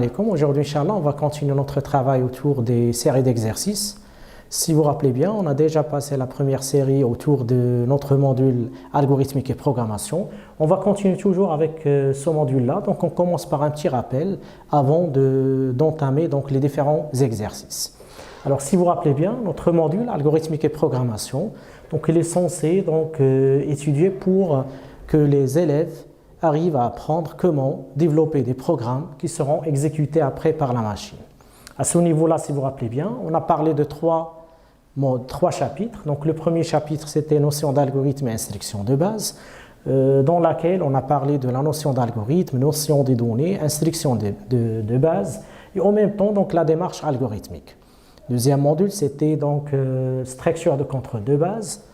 alaykoum. Aujourd'hui, Inch'Allah, on va continuer notre travail autour des séries d'exercices. Si vous vous rappelez bien, on a déjà passé la première série autour de notre module algorithmique et programmation. On va continuer toujours avec ce module-là. Donc, on commence par un petit rappel avant d'entamer donc les différents exercices. Alors, si vous vous rappelez bien, notre module algorithmique et programmation, donc, il est censé donc, étudier pour que les élèves arrivent à apprendre comment développer des programmes qui seront exécutés après par la machine. À ce niveau-là, si vous vous rappelez bien, on a parlé de trois chapitres. Donc, le premier chapitre, c'était notion d'algorithme et instruction de base, dans laquelle on a parlé de la notion d'algorithme, notion des données, instruction de base, et en même temps, donc, la démarche algorithmique. Deuxième module, c'était donc structure de contrôle de base,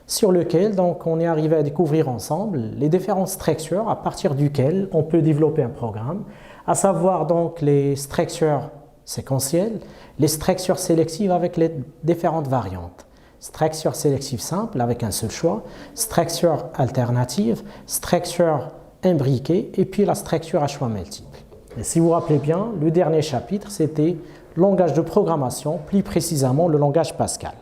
sur lequel donc, on est arrivé à découvrir ensemble les différentes structures à partir duquel on peut développer un programme, à savoir donc les structures séquentielles, les structures sélectives avec les différentes variantes. Structure sélective simple avec un seul choix, structure alternative, structure imbriquée et puis la structure à choix multiple. Et si vous vous rappelez bien, le dernier chapitre, c'était langage de programmation, plus précisément le langage Pascal.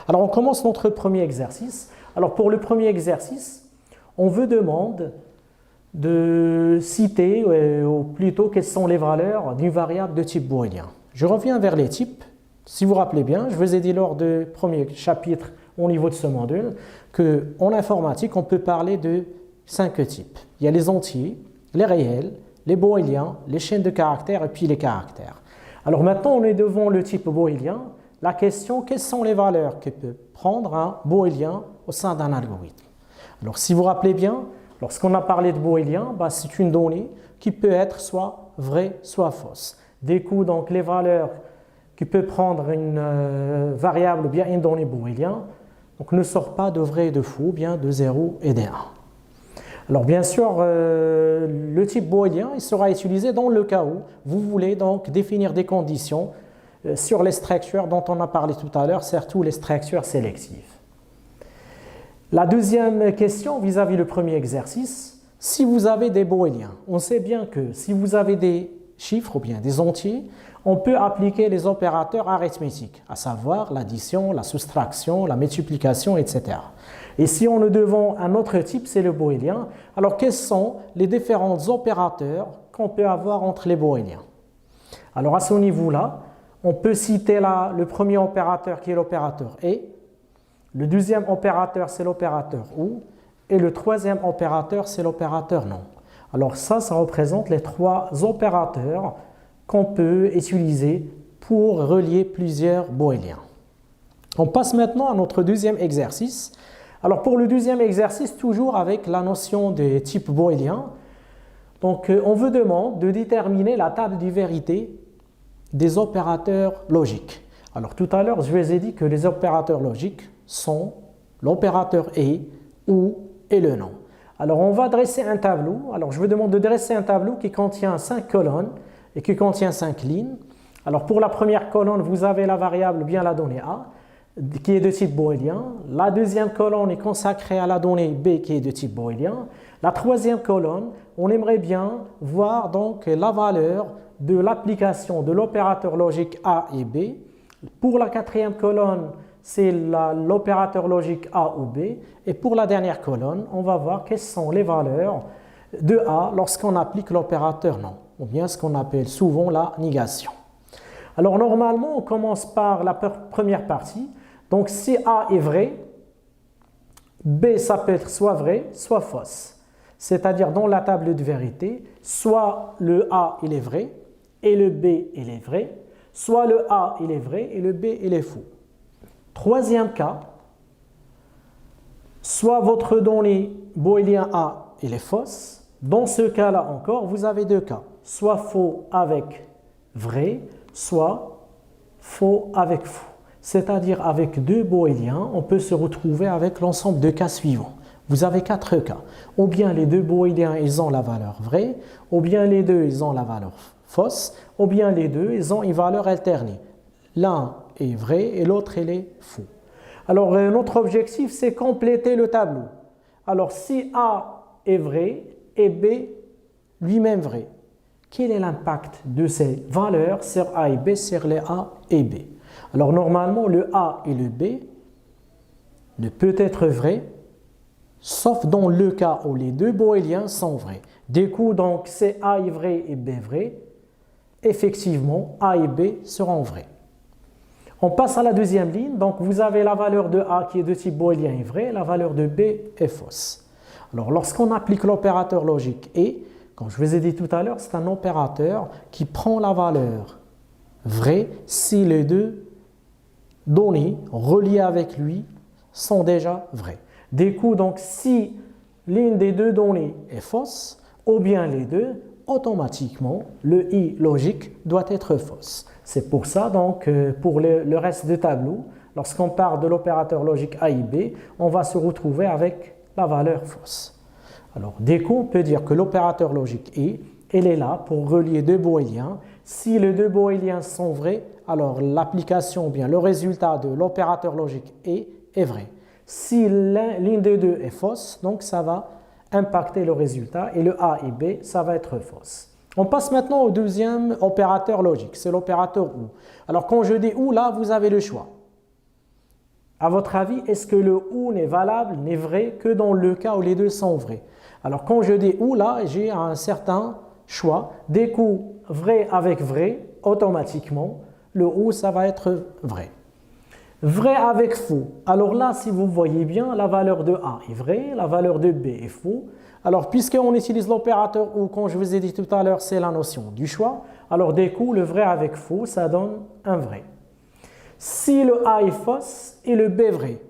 Alors on commence notre premier exercice. Alors pour le premier exercice, on vous demande de citer, ou plutôt quelles sont les valeurs d'une variable de type booléen. Je reviens vers les types. Si vous vous rappelez bien, je vous ai dit lors du premier chapitre au niveau de ce module qu'en informatique, on peut parler de 5 types. Il y a les entiers, les réels, les booléens, les chaînes de caractères et puis les caractères. Alors maintenant, on est devant le type booléen. La question, quelles sont les valeurs que peut prendre un booléen au sein d'un algorithme? Alors, si vous vous rappelez bien, lorsqu'on a parlé de booléen, c'est une donnée qui peut être soit vraie, soit fausse. Du coup, donc, les valeurs que peut prendre une variable ou bien une donnée booléen donc, ne sortent pas de vrai et de faux, bien de 0 et de 1. Alors, bien sûr, le type booléen il sera utilisé dans le cas où vous voulez donc définir des conditions sur les structures dont on a parlé tout à l'heure, surtout les structures sélectives. La deuxième question vis-à-vis le premier exercice, si vous avez des booléens, on sait bien que si vous avez des chiffres ou bien des entiers, on peut appliquer les opérateurs arithmétiques, à savoir l'addition, la soustraction, la multiplication, etc. Et si on est devant un autre type, c'est le booléen, alors quels sont les différents opérateurs qu'on peut avoir entre les booléens? Alors à ce niveau-là, on peut citer le premier opérateur qui est l'opérateur et, le deuxième opérateur c'est l'opérateur ou, et le troisième opérateur c'est l'opérateur non. Alors ça représente les trois opérateurs qu'on peut utiliser pour relier plusieurs booléens. On passe maintenant à notre deuxième exercice. Alors pour le deuxième exercice, toujours avec la notion de type booléen, donc on vous demande de déterminer la table de vérité des opérateurs logiques. Alors tout à l'heure, je vous ai dit que les opérateurs logiques sont l'opérateur et, ou et le non. Alors on va dresser un tableau. Alors je vous demande de dresser un tableau qui contient 5 colonnes et qui contient 5 lignes. Alors pour la première colonne, vous avez la variable bien la donnée A qui est de type booléen. La deuxième colonne est consacrée à la donnée B qui est de type booléen. La troisième colonne, on aimerait bien voir donc la valeur de l'application de l'opérateur logique A et B. Pour la quatrième colonne, c'est l'opérateur logique A ou B. Et pour la dernière colonne, on va voir quelles sont les valeurs de A lorsqu'on applique l'opérateur non, ou bien ce qu'on appelle souvent la négation. Alors normalement, on commence par la première partie. Donc si A est vrai, B ça peut être soit vrai, soit fausse. C'est-à-dire dans la table de vérité, soit le A il est vrai, et le B il est vrai, soit le A il est vrai et le B il est faux. Troisième cas, soit votre donnée booléen A il est fausse. Dans ce cas-là encore, vous avez deux cas, soit faux avec vrai, soit faux avec faux. C'est-à-dire avec deux booléens, on peut se retrouver avec l'ensemble de cas suivants. Vous avez 4 cas. Ou bien les deux booléens, ils ont la valeur vraie, ou bien les deux, ils ont la valeur fausse, ou bien les deux, ils ont une valeur alternée. L'un est vrai et l'autre, il est faux. Alors, notre objectif, c'est compléter le tableau. Alors, si A est vrai et B lui-même vrai, quel est l'impact de ces valeurs sur A et B, sur les A et B? Alors normalement, le A et le B ne peut être vrai, sauf dans le cas où les deux boéliens sont vrais. Du coup, donc, c'est A est vrai et B vrai. Effectivement, A et B seront vrais. On passe à la deuxième ligne. Donc, vous avez la valeur de A qui est de type boélien est vrai, la valeur de B est fausse. Alors, lorsqu'on applique l'opérateur logique et, comme je vous ai dit tout à l'heure, c'est un opérateur qui prend la valeur vraie si les deux données reliées avec lui sont déjà vraies. Du coup, donc, si l'une des deux données est fausse, ou bien les deux, automatiquement, le I logique doit être fausse. C'est pour ça, donc, pour le reste du tableau, lorsqu'on part de l'opérateur logique A et B, on va se retrouver avec la valeur fausse. Alors, du coup, on peut dire que l'opérateur logique I, elle est là pour relier deux boéliens. Si les deux boéliens sont vrais, alors l'application, ou bien le résultat de l'opérateur logique I est vrai. Si l'une des deux est fausse, donc ça va impacter le résultat et le A et B, ça va être fausse. On passe maintenant au deuxième opérateur logique, c'est l'opérateur OU. Alors quand je dis OU, là, vous avez le choix. À votre avis, est-ce que le OU n'est valable, n'est vrai que dans le cas où les deux sont vrais? Alors quand je dis OU, là, j'ai un certain choix. Des coups vrai avec vrai, automatiquement, le OU, ça va être vrai. Vrai avec faux. Alors là, si vous voyez bien, la valeur de A est vraie, la valeur de B est faux. Alors, puisqu'on utilise l'opérateur OU, comme je vous ai dit tout à l'heure, c'est la notion du choix. Alors, du coup, le vrai avec faux, ça donne un vrai. Si le A est fausse et le B vrai,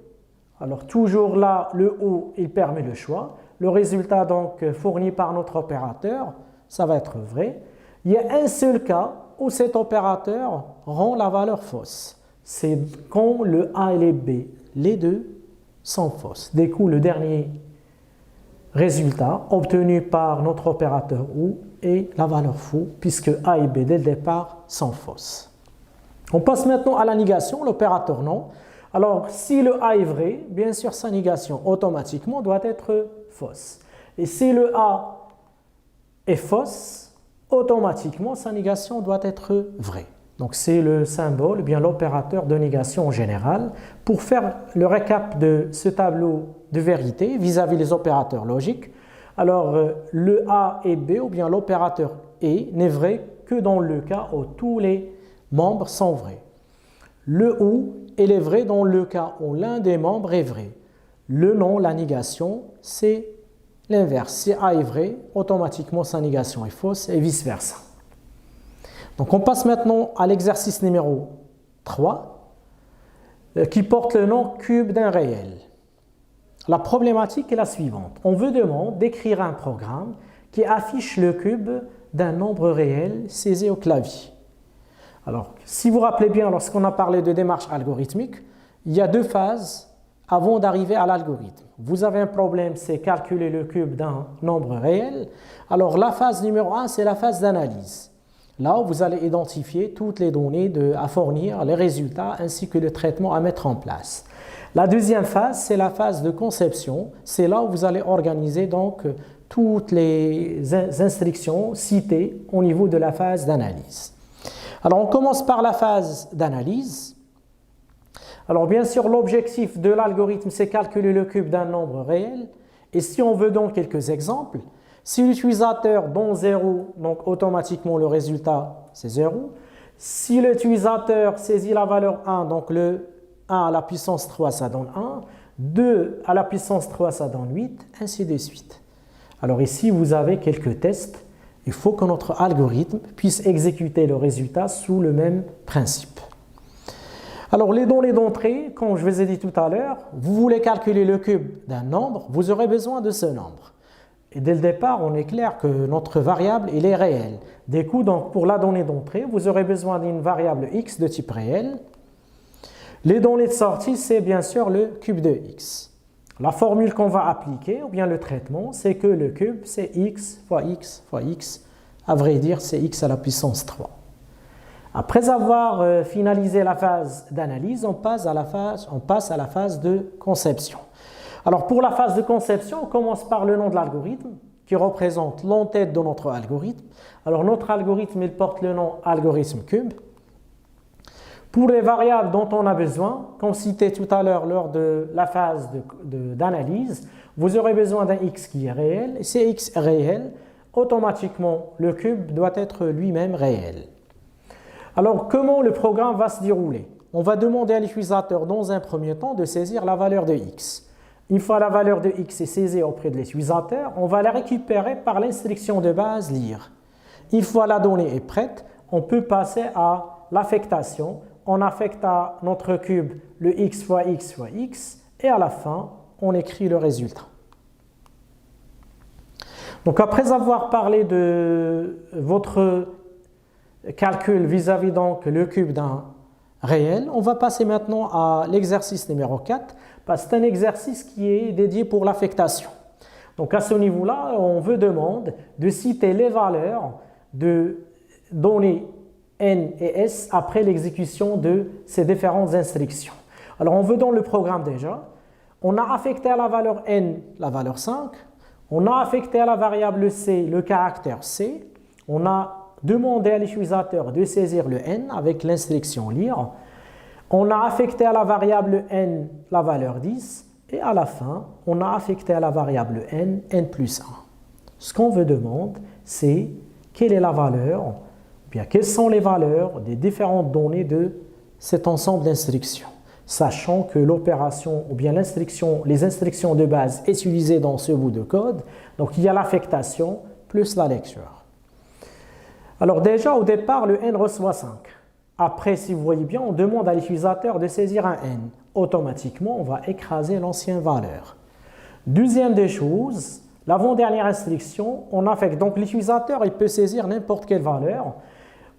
alors toujours là, le OU, il permet le choix. Le résultat, donc, fourni par notre opérateur, ça va être vrai. Il y a un seul cas où cet opérateur rend la valeur fausse. C'est quand le A et le B, les deux, sont fausses. Du coup, le dernier résultat obtenu par notre opérateur OU est la valeur faux, puisque A et B, dès le départ, sont fausses. On passe maintenant à la négation, l'opérateur non. Alors, si le A est vrai, bien sûr, sa négation automatiquement doit être fausse. Et si le A est fausse, automatiquement, sa négation doit être vraie. Donc, c'est le symbole, bien l'opérateur de négation en général. Pour faire le récap de ce tableau de vérité vis-à-vis des opérateurs logiques, alors le A et B, ou bien l'opérateur et, n'est vrai que dans le cas où tous les membres sont vrais. Le OU, il est vrai dans le cas où l'un des membres est vrai. Le non, la négation, c'est l'inverse. Si A est vrai, automatiquement sa négation est fausse et vice-versa. Donc on passe maintenant à l'exercice numéro 3 qui porte le nom cube d'un réel. La problématique est la suivante. On vous demande d'écrire un programme qui affiche le cube d'un nombre réel saisi au clavier. Alors, si vous vous rappelez bien, lorsqu'on a parlé de démarche algorithmique, il y a deux phases avant d'arriver à l'algorithme. Vous avez un problème, c'est calculer le cube d'un nombre réel. Alors, la phase numéro 1, c'est la phase d'analyse. Là où vous allez identifier toutes les données à fournir, les résultats ainsi que le traitement à mettre en place. La deuxième phase, c'est la phase de conception. C'est là où vous allez organiser donc toutes les instructions citées au niveau de la phase d'analyse. Alors on commence par la phase d'analyse. Alors bien sûr, l'objectif de l'algorithme, c'est calculer le cube d'un nombre réel. Et si on veut donc quelques exemples, si l'utilisateur donne 0, donc automatiquement le résultat c'est 0. Si l'utilisateur saisit la valeur 1, donc le 1 à la puissance 3 ça donne 1, 2 à la puissance 3 ça donne 8, ainsi de suite. Alors ici vous avez quelques tests. Il faut que notre algorithme puisse exécuter le résultat sous le même principe. Alors les données d'entrée, comme je vous ai dit tout à l'heure, vous voulez calculer le cube d'un nombre, vous aurez besoin de ce nombre. Et dès le départ, on est clair que notre variable, elle est réelle. Du coup, donc, pour la donnée d'entrée, vous aurez besoin d'une variable x de type réel. Les données de sortie, c'est bien sûr le cube de x. La formule qu'on va appliquer, ou bien le traitement, c'est que le cube, c'est x fois x fois x. À vrai dire, c'est x à la puissance 3. Après avoir finalisé la phase d'analyse, on passe à la phase de conception. Alors pour la phase de conception, on commence par le nom de l'algorithme, qui représente l'entête de notre algorithme. Alors notre algorithme, il porte le nom algorithme cube. Pour les variables dont on a besoin, comme cité tout à l'heure lors de la phase d'analyse, vous aurez besoin d'un x qui est réel. Et si x est réel, automatiquement le cube doit être lui-même réel. Alors comment le programme va se dérouler? On va demander à l'utilisateur dans un premier temps de saisir la valeur de x. Une fois la valeur de x est saisie auprès de l'utilisateur, on va la récupérer par l'instruction de base lire. Une fois la donnée est prête, on peut passer à l'affectation. On affecte à notre cube le x fois x fois x et à la fin, on écrit le résultat. Donc après avoir parlé de votre calcul vis-à-vis donc le cube d'un réel, on va passer maintenant à l'exercice numéro 4 parce que c'est un exercice qui est dédié pour l'affectation. Donc à ce niveau-là, on vous demande de citer les valeurs de données N et S après l'exécution de ces différentes instructions. Alors on veut dans le programme déjà, on a affecté à la valeur N la valeur 5, on a affecté à la variable C le caractère C, on a demandé à l'utilisateur de saisir le N avec l'instruction lire, on a affecté à la variable N la valeur 10 et à la fin, on a affecté à la variable N, N plus 1. Ce qu'on veut demander, c'est quelle est la valeur bien, quelles sont les valeurs des différentes données de cet ensemble d'instructions, sachant que l'opération ou bien les instructions de base utilisées dans ce bout de code, donc il y a l'affectation plus la lecture. Alors déjà au départ le n reçoit 5. Après si vous voyez bien on demande à l'utilisateur de saisir un n. Automatiquement on va écraser l'ancienne valeur. Deuxième des choses, l'avant-dernière instruction, on affecte donc l'utilisateur il peut saisir n'importe quelle valeur.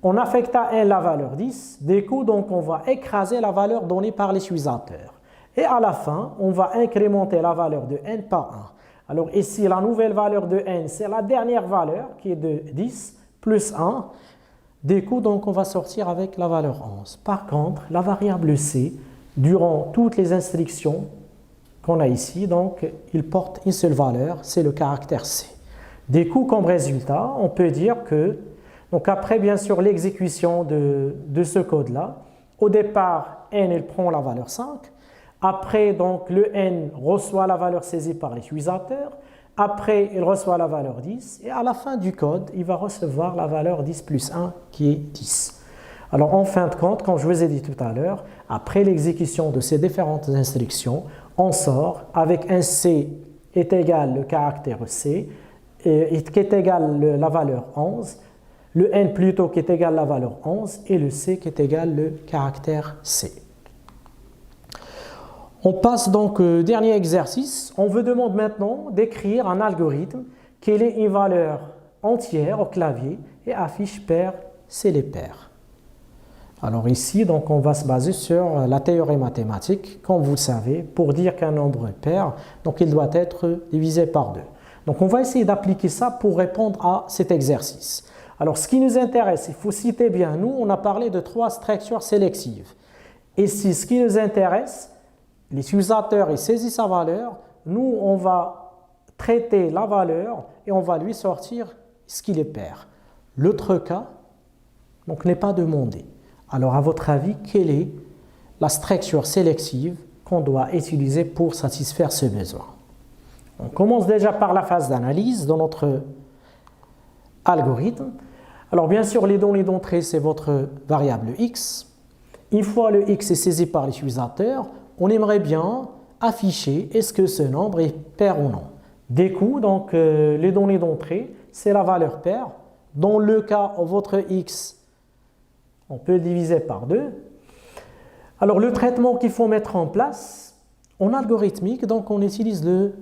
On affecte à n la valeur 10, du coup donc on va écraser la valeur donnée par l'utilisateur. Et à la fin, on va incrémenter la valeur de n par 1. Alors ici, la nouvelle valeur de n, c'est la dernière valeur qui est de 10 plus 1. Du coup donc on va sortir avec la valeur 11. Par contre, la variable c, durant toutes les instructions qu'on a ici, donc il porte une seule valeur, c'est le caractère c. Du coup, comme résultat, on peut dire que donc après, bien sûr, l'exécution de ce code-là, au départ, n, il prend la valeur 5. Après, donc, le n reçoit la valeur saisie par l'utilisateur. Après, il reçoit la valeur 10. Et à la fin du code, il va recevoir la valeur 10 plus 1 qui est 10. Alors, en fin de compte, comme je vous ai dit tout à l'heure, après l'exécution de ces différentes instructions, on sort avec un c est égal le caractère c, qui est égal la valeur 11, le n plutôt qui est égal à la valeur 11 et le c qui est égal le caractère c. On passe donc au dernier exercice. On vous demande maintenant d'écrire un algorithme qui ait une valeur entière au clavier et affiche pair, c'est les pairs. Alors ici, donc, on va se baser sur la théorie mathématique, comme vous le savez, pour dire qu'un nombre est pair, donc il doit être divisé par 2. Donc on va essayer d'appliquer ça pour répondre à cet exercice. Alors, ce qui nous intéresse, il faut citer bien, nous, on a parlé de 3 structures sélectives. Et si ce qui nous intéresse, l'utilisateur saisit sa valeur, nous, on va traiter la valeur et on va lui sortir ce qu'il est pair. L'autre cas, donc, n'est pas demandé. Alors, à votre avis, quelle est la structure sélective qu'on doit utiliser pour satisfaire ce besoin? On commence déjà par la phase d'analyse dans notre algorithme. Alors bien sûr, les données d'entrée, c'est votre variable x. Une fois le x est saisi par l'utilisateur, on aimerait bien afficher est-ce que ce nombre est pair ou non. Du coup, donc, les données d'entrée, c'est la valeur paire. Dans le cas où votre x, on peut le diviser par 2. Alors le traitement qu'il faut mettre en place, en algorithmique, donc on utilise le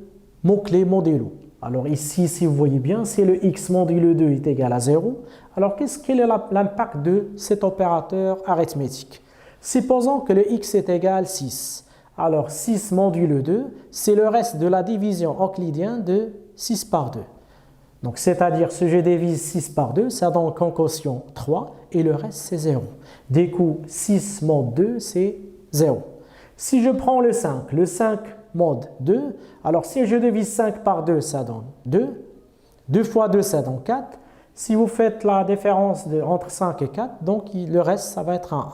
mot-clé modulo. Alors ici, si vous voyez bien, c'est le x modulo 2 est égal à 0. Alors quel est l'impact de cet opérateur arithmétique? Supposons que le x est égal à 6. Alors 6 modulo 2, c'est le reste de la division euclidienne de 6 par 2. Donc c'est-à-dire si je divise 6 par 2, ça donne en quotient 3 et le reste c'est 0. Du coup, 6 mod 2, c'est 0. Si je prends le 5 mod 2, alors si je divise 5 par 2, ça donne 2. 2 fois 2, ça donne 4. Si vous faites la différence entre 5 et 4, donc le reste, ça va être un 1.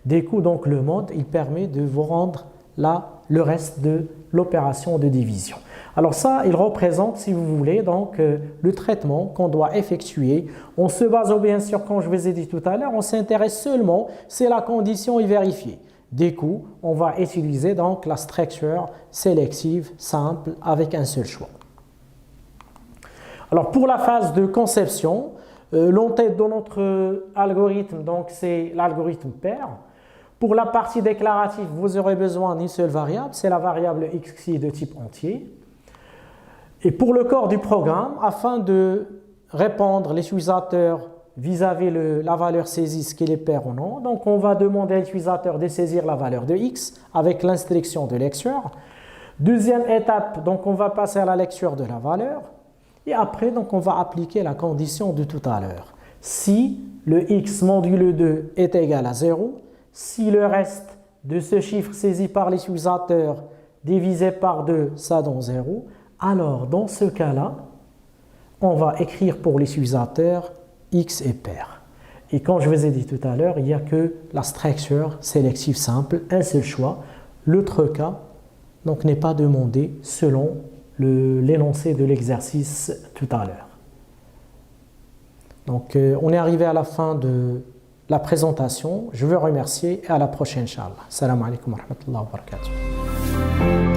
Du coup, donc, le mode, il permet de vous rendre le reste de l'opération de division. Alors ça, il représente, si vous voulez, donc, le traitement qu'on doit effectuer. On se base, bien sûr, comme je vous ai dit tout à l'heure, on s'intéresse seulement si la condition est vérifiée. Du coup, on va utiliser donc la structure sélective simple avec un seul choix. Alors pour la phase de conception, l'entête de notre algorithme, donc c'est l'algorithme pair. Pour la partie déclarative, vous aurez besoin d'une seule variable, c'est la variable x qui est de type entier. Et pour le corps du programme, afin de répondre l'utilisateur vis-à-vis la valeur saisie, ce qu'il est pair ou non, donc on va demander à l'utilisateur de saisir la valeur de x avec l'instruction de lecture. Deuxième étape, donc on va passer à la lecture de la valeur. Et après, donc, on va appliquer la condition de tout à l'heure. Si le x modulo 2 est égal à 0, si le reste de ce chiffre saisi par l'utilisateur divisé par 2, ça donne 0, alors dans ce cas-là, on va écrire pour l'utilisateur x est pair. Et comme je vous ai dit tout à l'heure, il n'y a que la structure sélective simple, un seul choix. L'autre cas donc, n'est pas demandé selon l'énoncé de l'exercice tout à l'heure. Donc, on est arrivé à la fin de la présentation. Je veux remercier et à la prochaine, Inch'Allah. Salam alaikum wa rahmatullahi wa barakatuh.